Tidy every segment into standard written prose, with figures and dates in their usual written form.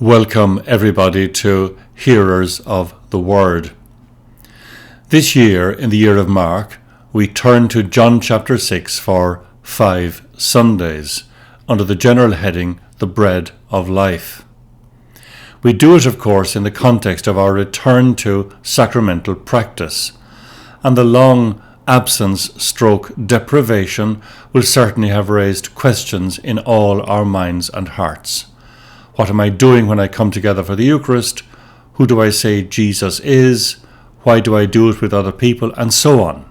Welcome everybody to Hearers of the Word. This year, in the year of Mark, we turn to John chapter 6 for 5 Sundays, under the general heading, The Bread of Life. We do it, of course, in the context of our return to sacramental practice, and the long absence/deprivation will certainly have raised questions in all our minds and hearts. What am I doing when I come together for the Eucharist? Who do I say Jesus is? Why do I do it with other people? And so on.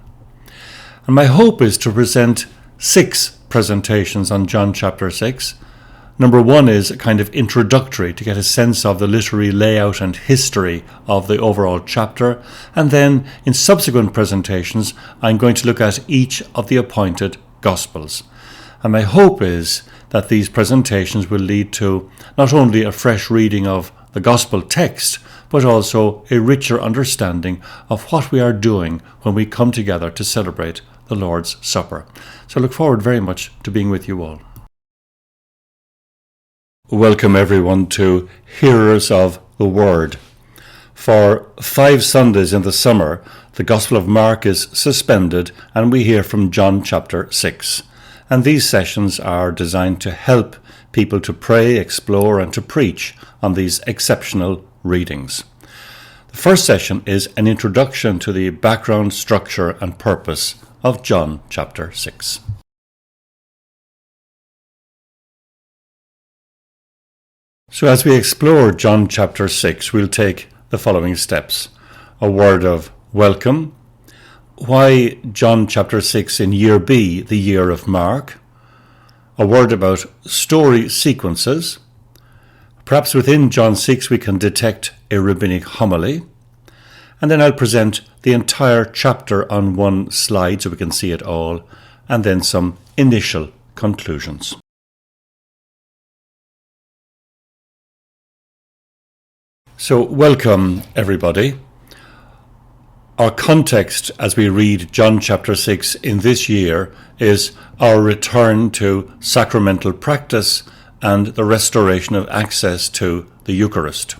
And my hope is to present 6 presentations on John chapter 6. Number 1 is a kind of introductory to get a sense of the literary layout and history of the overall chapter. And then in subsequent presentations, I'm going to look at each of the appointed Gospels. And my hope is that these presentations will lead to not only a fresh reading of the Gospel text, but also a richer understanding of what we are doing when we come together to celebrate the Lord's Supper. So I look forward very much to being with you all. Welcome everyone to Hearers of the Word. For 5 Sundays in the summer, the Gospel of Mark is suspended and we hear from John chapter 6. And these sessions are designed to help people to pray, explore, and to preach on these exceptional readings. The first session is an introduction to the background, structure, and purpose of John chapter 6. So as we explore John chapter 6, we'll take the following steps. A word of welcome. Why John chapter 6 in year B, the year of Mark. A word about story sequences. Perhaps within John 6 we can detect a rabbinic homily. And then I'll present the entire chapter on one slide so we can see it all. And then some initial conclusions. So welcome everybody. Our context as we read John chapter 6 in this year is our return to sacramental practice and the restoration of access to the Eucharist.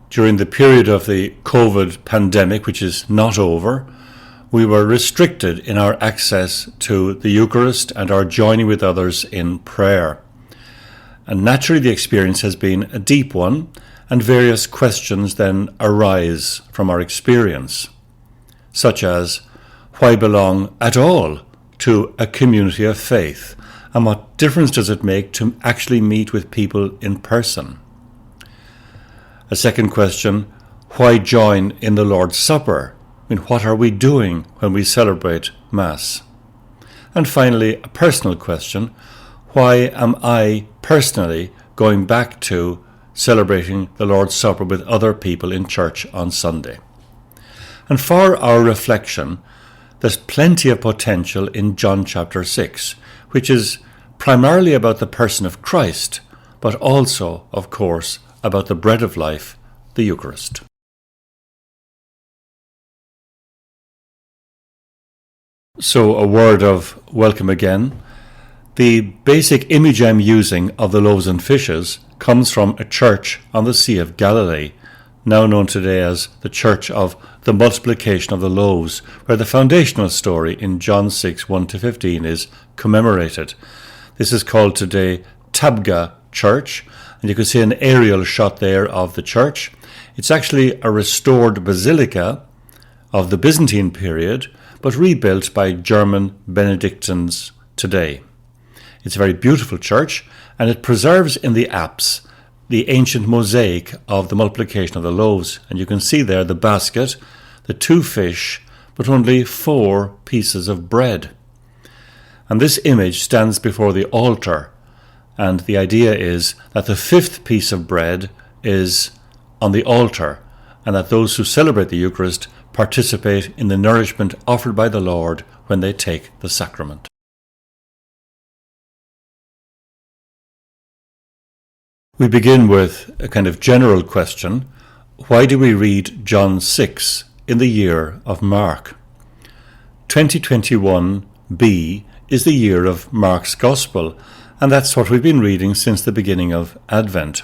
During the period of the COVID pandemic, which is not over, we were restricted in our access to the Eucharist and our joining with others in prayer. And naturally the experience has been a deep one, and various questions then arise from our experience, such as why belong at all to a community of faith, and what difference does it make to actually meet with people in person? A second question, why join in the Lord's Supper? I mean, what are we doing when we celebrate Mass? And finally, a personal question, why am I personally going back to celebrating the Lord's Supper with other people in church on Sunday? And for our reflection, there's plenty of potential in John chapter 6, which is primarily about the person of Christ, but also, of course, about the bread of life, the Eucharist. So a word of welcome again. The basic image I'm using of the loaves and fishes comes from a church on the Sea of Galilee, now known today as the Church of the Multiplication of the Loaves, where the foundational story in John 6, 1-15 is commemorated. This is called today Tabgha Church, and you can see an aerial shot there of the church. It's actually a restored basilica of the Byzantine period, but rebuilt by German Benedictines today. It's a very beautiful church, and it preserves in the apse the ancient mosaic of the multiplication of the loaves. And you can see there the basket, the 2 fish, but only 4 pieces of bread. And this image stands before the altar, and the idea is that the 5th piece of bread is on the altar, and that those who celebrate the Eucharist participate in the nourishment offered by the Lord when they take the sacrament. We begin with a kind of general question. Why do we read John 6 in the year of Mark? 2021b is the year of Mark's Gospel, and that's what we've been reading since the beginning of Advent.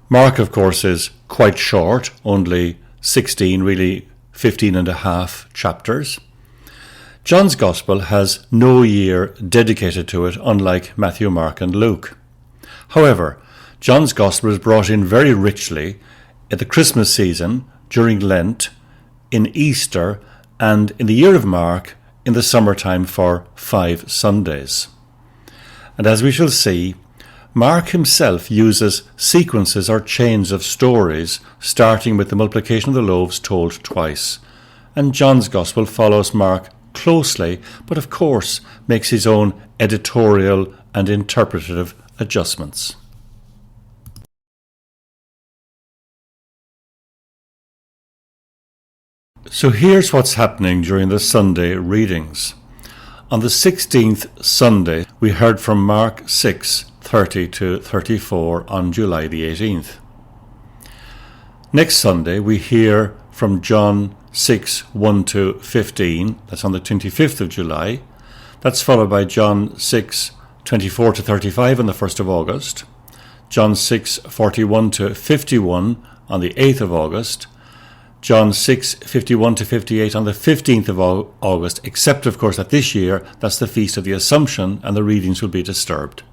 Mark, of course, is quite short, only 16, really 15 and a half chapters. John's Gospel has no year dedicated to it, unlike Matthew, Mark and Luke. However, John's Gospel is brought in very richly at the Christmas season, during Lent, in Easter, and in the year of Mark, in the summertime for 5 Sundays. And as we shall see, Mark himself uses sequences or chains of stories, starting with the multiplication of the loaves told twice. And John's Gospel follows Mark closely, but of course makes his own editorial and interpretative adjustments. So here's what's happening during the Sunday readings. On the 16th Sunday, we heard from Mark 6:30 to 34 on July the 18th. Next Sunday, we hear from John 6:1 to 15. That's on the 25th of July. That's followed by John 6:24 to 35 on the 1st of August. John 6:41 to 51 on the 8th of August. John 6:51 to 58 on the 15th of August, except, of course, that this year, that's the Feast of the Assumption, and the readings will be disturbed.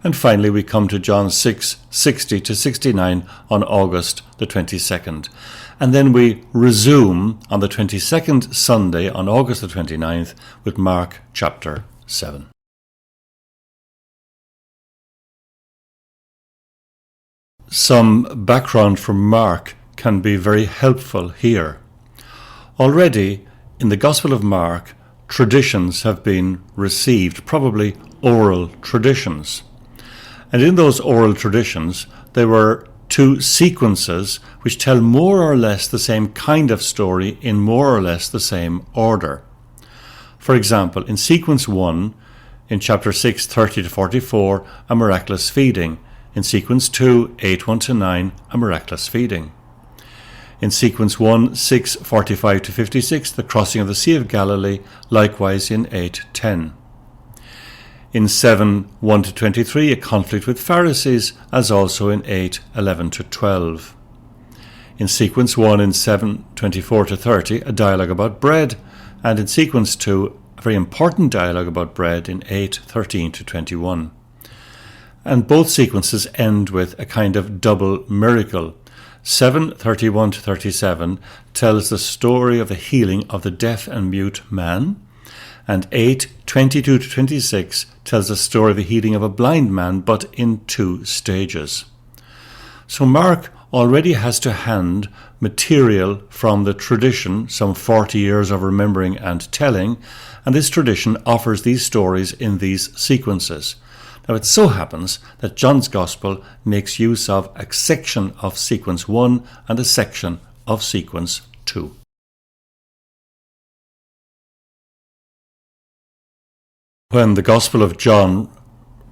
And finally, we come to John 6:60 to 69 on August the 22nd. And then we resume on the 22nd Sunday on August the 29th with Mark chapter 7. Some background from Mark can be very helpful here. Already in the Gospel of Mark, traditions have been received, probably oral traditions. And in those oral traditions, there were 2 sequences which tell more or less the same kind of story in more or less the same order. For example, in sequence 1, in chapter 6:30 to 44, a miraculous feeding. In sequence 2, 8:1 to 9, a miraculous feeding. In sequence 1, 6:45 to 56, the crossing of the Sea of Galilee, likewise in 8:10. In 7:1 to 23, a conflict with Pharisees, as also in 8:11 to 12. In sequence 1, in 7:24 to 30, a dialogue about bread, and in sequence 2, a very important dialogue about bread in 8:13 to 21. And both sequences end with a kind of double miracle. 7:31 to 37 tells the story of the healing of the deaf and mute man, and 8:22 to 26 tells the story of the healing of a blind man, but in 2 stages. So Mark already has to hand material from the tradition, some 40 years of remembering and telling, and this tradition offers these stories in these sequences. Now it so happens that John's Gospel makes use of a section of sequence 1 and a section of sequence 2. When the Gospel of John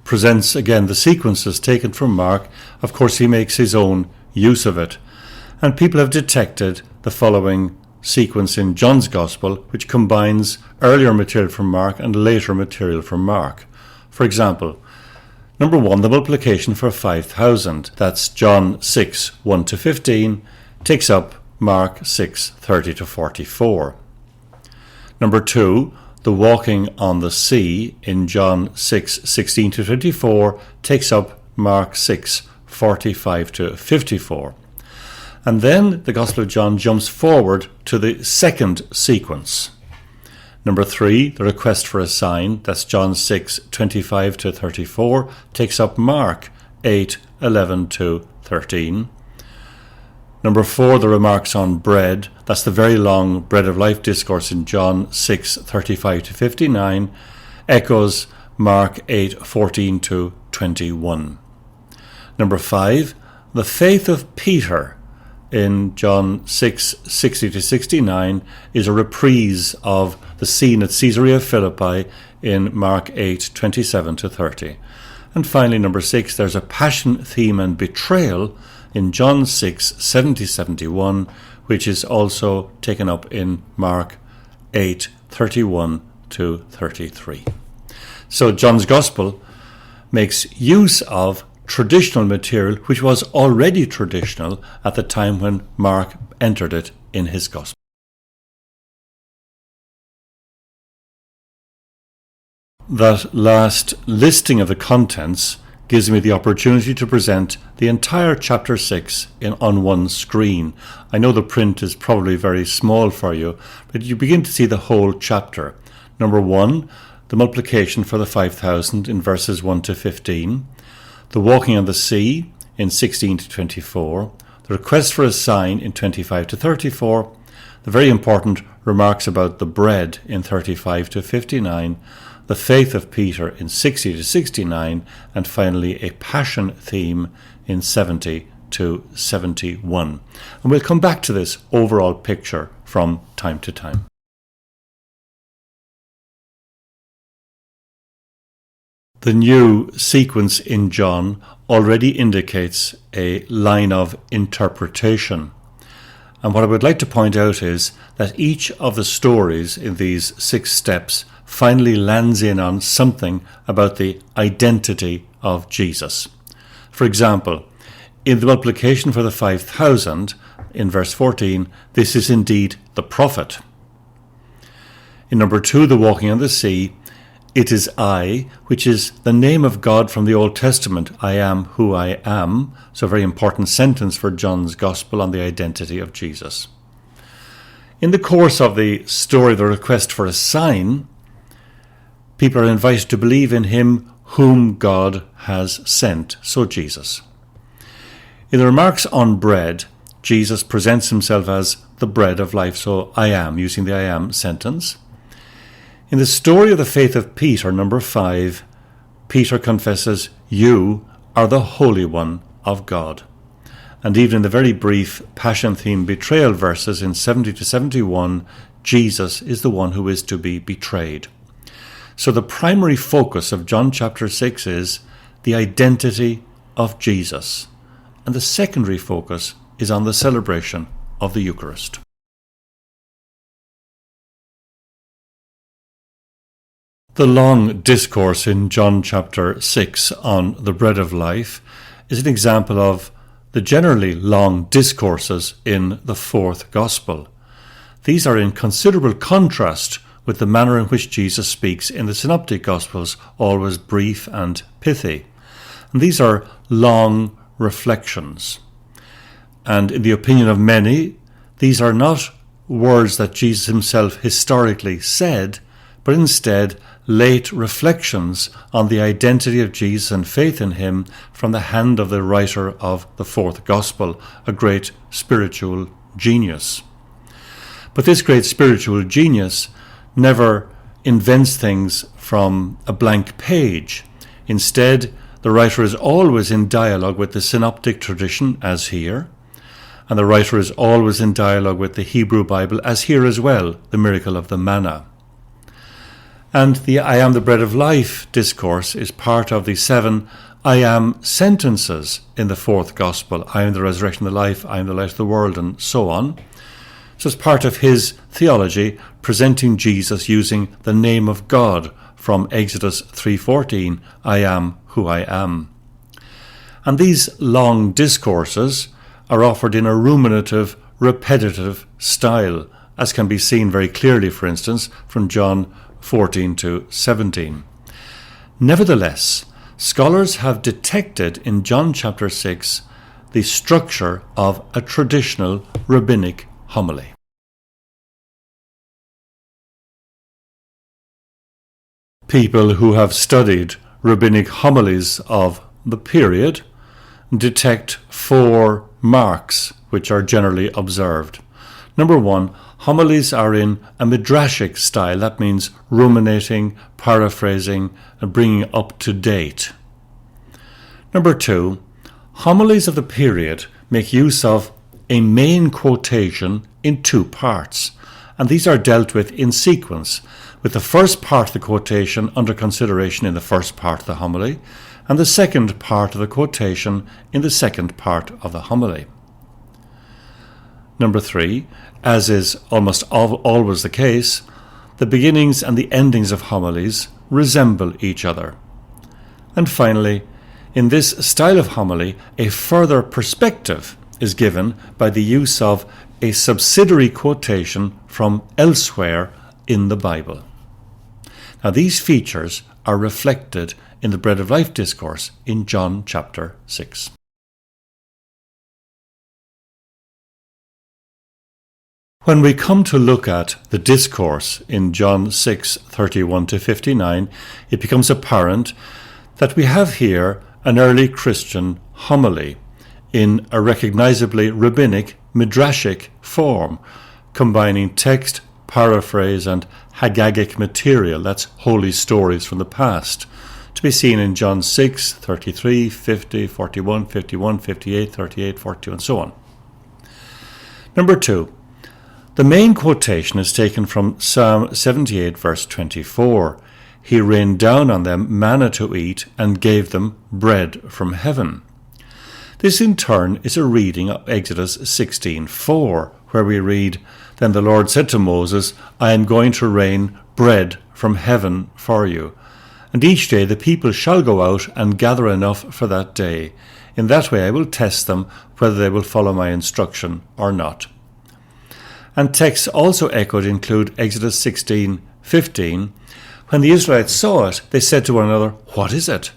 presents again the sequences taken from Mark, of course he makes his own use of it. And people have detected the following sequence in John's Gospel, which combines earlier material from Mark and later material from Mark. For example, number 1, the multiplication for 5,000. That's John 6:1 to 15, takes up Mark 6:30 to 44. Number 2, the walking on the sea in John 6:16 to 24, takes up Mark 6:45 to 54. And then the Gospel of John jumps forward to the second sequence. Number 3, the request for a sign, that's John 6:25 to 34, takes up Mark 8:11 to 13. Number 4, the remarks on bread, that's the very long bread of life discourse in John 6:35 to 59, echoes Mark 8:14 to 21. Number 5, the faith of Peter in John 6:60 to 69 is a reprise of the scene at Caesarea Philippi in Mark 8:27 to 30. And finally, number 6, there's a passion theme and betrayal in John 6:70-71, which is also taken up in Mark 8:31 to 33. So John's Gospel makes use of traditional material which was already traditional at the time when Mark entered it in his Gospel. That last listing of the contents gives me the opportunity to present the entire chapter 6 on one screen. I know the print is probably very small for you, but you begin to see the whole chapter. Number 1, the multiplication for the 5,000 in verses 1 to 15, the walking on the sea in 16 to 24, the request for a sign in 25 to 34, the very important remarks about the bread in 35 to 59, the faith of Peter in 60 to 69, and finally a passion theme in 70 to 71. And we'll come back to this overall picture from time to time. The new sequence in John already indicates a line of interpretation. And what I would like to point out is that each of the stories in these 6 steps finally lands in on something about the identity of Jesus. For example, in the multiplication for the 5,000, in verse 14, this is indeed the prophet. In number 2, the walking on the sea, it is I, which is the name of God from the Old Testament, I am who I am. So a very important sentence for John's Gospel on the identity of Jesus. In the course of the story, the request for a sign, people are invited to believe in him whom God has sent, so Jesus. In the remarks on bread, Jesus presents himself as the bread of life, so I am, using the I am sentence. In the story of the faith of Peter, number 5, Peter confesses, you are the Holy One of God. And even in the very brief passion theme betrayal verses in 70 to 71, Jesus is the one who is to be betrayed. So the primary focus of John chapter 6 is the identity of Jesus. And the secondary focus is on the celebration of the Eucharist. The long discourse in John chapter 6 on the bread of life is an example of the generally long discourses in the 4th Gospel. These are in considerable contrast with the manner in which Jesus speaks in the Synoptic Gospels, always brief and pithy. And these are long reflections. And in the opinion of many, these are not words that Jesus himself historically said, but instead late reflections on the identity of Jesus and faith in him from the hand of the writer of the 4th Gospel, a great spiritual genius. But this great spiritual genius never invents things from a blank page. Instead, the writer is always in dialogue with the synoptic tradition, as here, and the writer is always in dialogue with the Hebrew Bible, as here as well, the miracle of the manna. And the I am the bread of life discourse is part of the 7 I am sentences in the 4th Gospel. I am the resurrection and the life, I am the light of the world, and so on. So it's part of his theology, presenting Jesus using the name of God from Exodus 3:14, I am who I am. And these long discourses are offered in a ruminative, repetitive style, as can be seen very clearly, for instance, from John 14 to 17. Nevertheless, scholars have detected in John chapter 6 the structure of a traditional rabbinic homily. People who have studied rabbinic homilies of the period detect 4 marks which are generally observed. Number 1, homilies are in a midrashic style. That means ruminating, paraphrasing, and bringing up to date. Number 2, homilies of the period make use of a main quotation in 2 parts, and these are dealt with in sequence, with the first part of the quotation under consideration in the first part of the homily, and the second part of the quotation in the second part of the homily. Number 3, as is almost always the case, the beginnings and the endings of homilies resemble each other. And finally, In this style of homily, a further perspective is given by the use of a subsidiary quotation from elsewhere in the Bible. Now, these features are reflected in the Bread of Life discourse in John chapter 6. When we come to look at the discourse in John 6:31-59, it becomes apparent that we have here an early Christian homily in a recognizably rabbinic midrashic form, combining text, paraphrase, and Haggagic material, that's holy stories from the past, to be seen in John 6:33, 50, 41, 51, 58, 38, 42, and so on. Number 2. The main quotation is taken from Psalm 78, verse 24. He rained down on them manna to eat and gave them bread from heaven. This in turn is a reading of Exodus 16:4, where we read, Then the Lord said to Moses, I am going to rain bread from heaven for you. And each day the people shall go out and gather enough for that day. In that way I will test them whether they will follow my instruction or not. And texts also echoed include Exodus 16:15. When the Israelites saw it, they said to one another, What is it?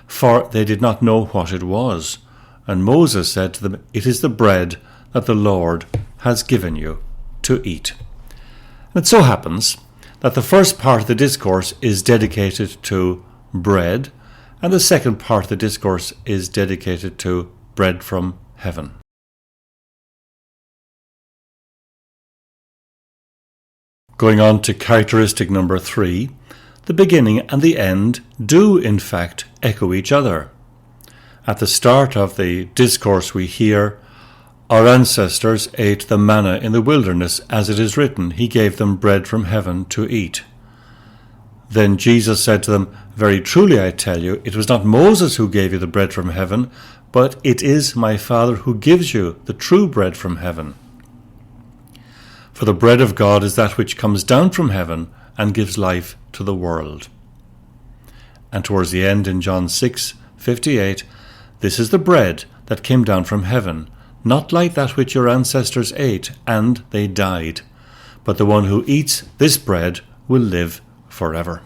For they did not know what it was. And Moses said to them, It is the bread that the Lord has given you to eat. And it so happens that the first part of the discourse is dedicated to bread, and the second part of the discourse is dedicated to bread from heaven. Going on to characteristic number 3, the beginning and the end do in fact echo each other. At the start of the discourse we hear, Our ancestors ate the manna in the wilderness, as it is written, He gave them bread from heaven to eat. Then Jesus said to them, Very truly I tell you, it was not Moses who gave you the bread from heaven, but it is my Father who gives you the true bread from heaven. For the bread of God is that which comes down from heaven and gives life to the world. And towards the end in John 6:58, This is the bread that came down from heaven, not like that which your ancestors ate, and they died. But the one who eats this bread will live forever.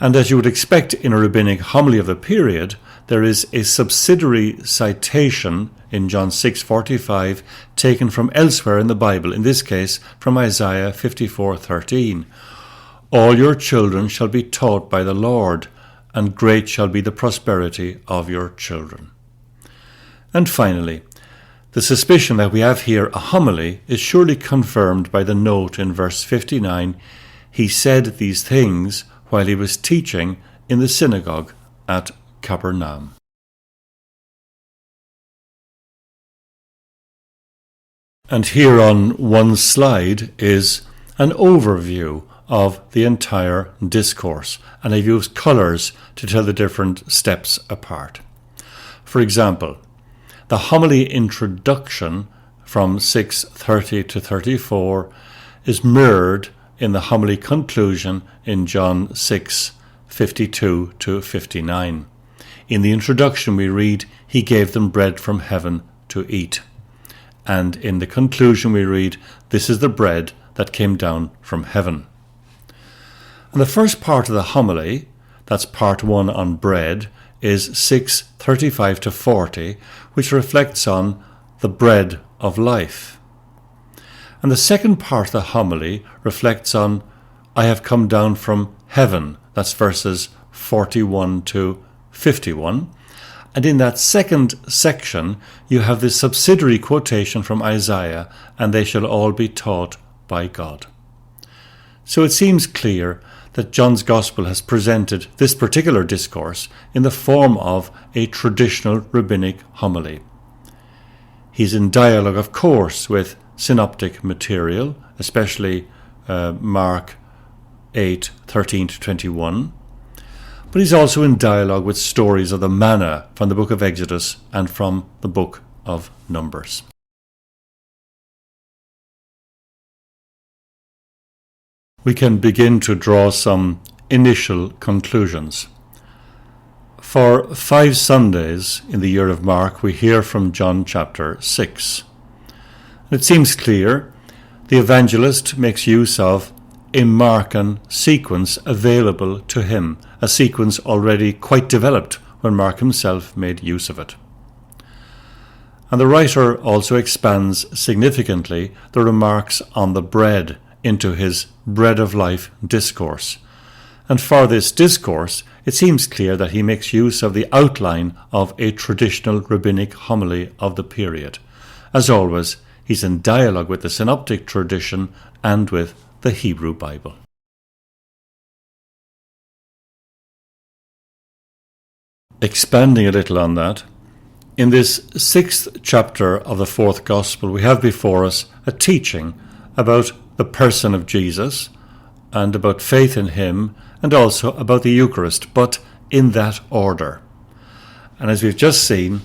And as you would expect in a rabbinic homily of the period, there is a subsidiary citation in John 6:45 taken from elsewhere in the Bible, in this case from Isaiah 54:13. All your children shall be taught by the Lord, and great shall be the prosperity of your children. And finally, the suspicion that we have here a homily is surely confirmed by the note in verse 59, He said these things while he was teaching in the synagogue at Capernaum. And here on one slide is an overview of the entire discourse, and I've used colours to tell the different steps apart. For example, the homily introduction from 6:30 to 34 is mirrored in the homily conclusion in John 6:52 to 59. In the introduction we read, He gave them bread from heaven to eat. And in the conclusion we read, This is the bread that came down from heaven. And the first part of the homily, that's part 1 on bread, is 6:35 to 40, which reflects on the bread of life. And the second part of the homily reflects on I have come down from heaven, that's verses 41 to 51. And in that second section, you have the subsidiary quotation from Isaiah, and they shall all be taught by God. So it seems clear that John's Gospel has presented this particular discourse in the form of a traditional rabbinic homily. He's in dialogue, of course, with synoptic material, especially Mark 8:13 to 21. But he's also in dialogue with stories of the manna from the book of Exodus and from the book of Numbers. We can begin to draw some initial conclusions. For 5 Sundays in the year of Mark, we hear from John chapter 6. It seems clear the evangelist makes use of a Markan sequence available to him, a sequence already quite developed when Mark himself made use of it. And the writer also expands significantly the remarks on the bread into his bread of life discourse. And for this discourse, it seems clear that he makes use of the outline of a traditional rabbinic homily of the period. As always, he's in dialogue with the synoptic tradition and with the Hebrew Bible. Expanding a little on that, in this 6th chapter of the 4th Gospel, we have before us a teaching about the person of Jesus and about faith in him, and also about the Eucharist, but in that order. And as we've just seen,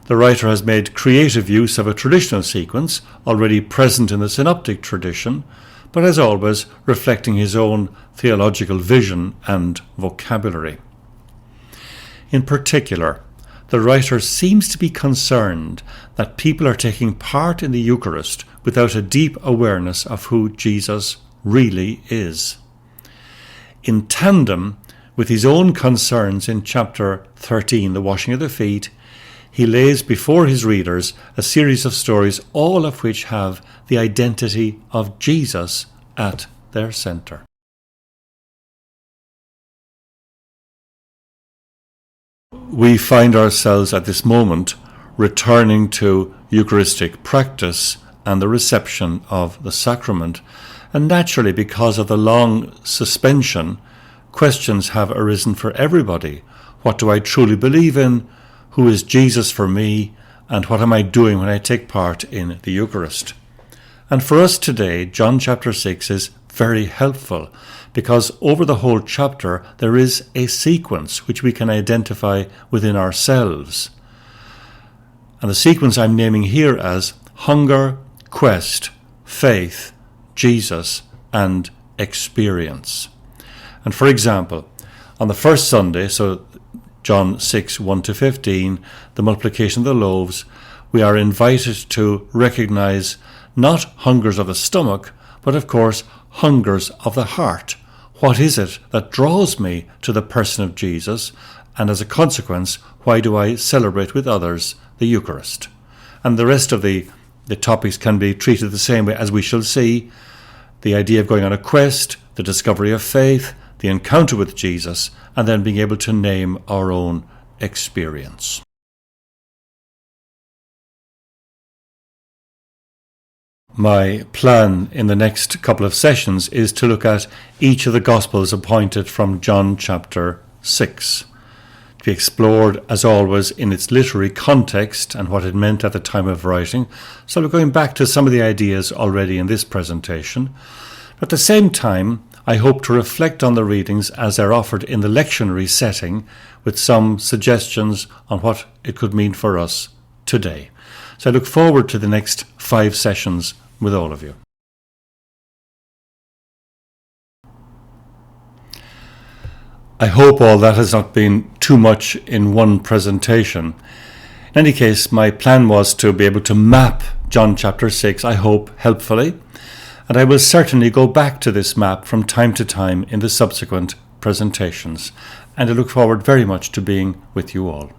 the writer has made creative use of a traditional sequence already present in the synoptic tradition, but as always reflecting his own theological vision and vocabulary. In particular, the writer seems to be concerned that people are taking part in the Eucharist without a deep awareness of who Jesus really is. In tandem with his own concerns in chapter 13, the washing of the feet, he lays before his readers a series of stories, all of which have the identity of Jesus at their centre. We find ourselves at this moment returning to Eucharistic practice and the reception of the sacrament. And naturally, because of the long suspension, questions have arisen for everybody. What do I truly believe in? Who is Jesus for me? And what am I doing when I take part in the Eucharist? And for us today, John chapter 6 is very helpful, because over the whole chapter there is a sequence which we can identify within ourselves. And the sequence I'm naming here as hunger, quest, faith, Jesus, and experience. And for example, on the first Sunday, so John 6, 1-15, the multiplication of the loaves, we are invited to recognize not hungers of the stomach, but of course hungers of the heart. What is it that draws me to the person of Jesus? And as a consequence, why do I celebrate with others the Eucharist? And the rest of the topics can be treated the same way, as we shall see. The idea of going on a quest, the discovery of faith, the encounter with Jesus, and then being able to name our own experience. My plan in the next couple of sessions is to look at each of the Gospels appointed from John chapter 6, to be explored, as always, in its literary context and what it meant at the time of writing. So we're going back to some of the ideas already in this presentation. At the same time, I hope to reflect on the readings as they're offered in the lectionary setting, with some suggestions on what it could mean for us today. So I look forward to the next 5 sessions with all of you. I hope all that has not been too much in one presentation. In any case, my plan was to be able to map John chapter 6, I hope, helpfully, and I will certainly go back to this map from time to time in the subsequent presentations, and I look forward very much to being with you all.